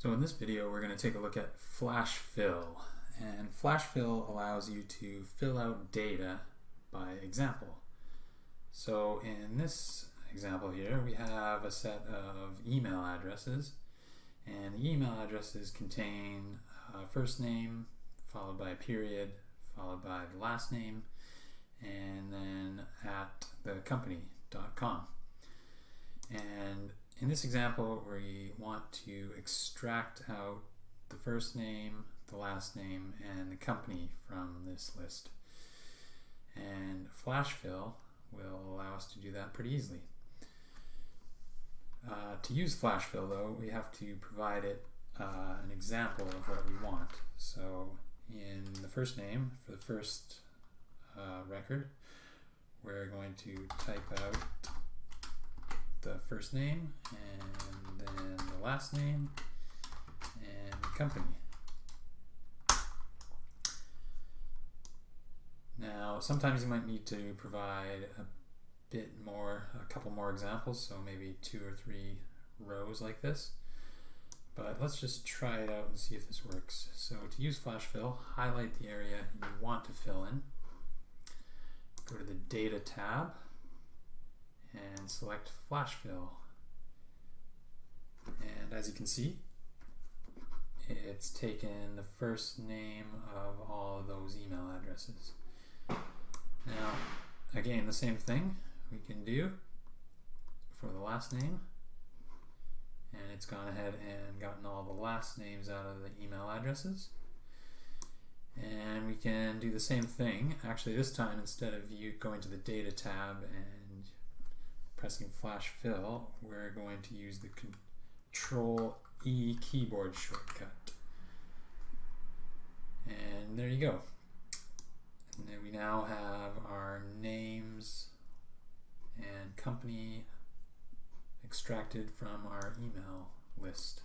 So in this video we're going to take a look at flash fill, and flash fill allows you to fill out data by example. So in this example here we have a set of email addresses, and the email addresses contain first name followed by a period followed by the last name and then at the company.com. And in this example, we want to extract out the first name, the last name, and the company from this list. And flash fill will allow us to do that pretty easily. To use flash fill, though, we have to provide it an example of what we want. So in the first name, for the first record, we're going to type out the first name and then the last name and the company. Now sometimes you might need to provide a couple more examples, so maybe 2 or 3 rows like this, but let's just try it out and see if this works. So to use flash fill, highlight the area you want to fill in, go to the data tab and select flash fill, and as you can see, it's taken the first name of all of those email addresses. Now again, the same thing we can do for the last name, and it's gone ahead and gotten all the last names out of the email addresses. And we can do the same thing. Actually, this time, instead of you going to the data tab and pressing flash fill, we're going to use the Ctrl E keyboard shortcut. And there you go. And then we now have our names and company extracted from our email list.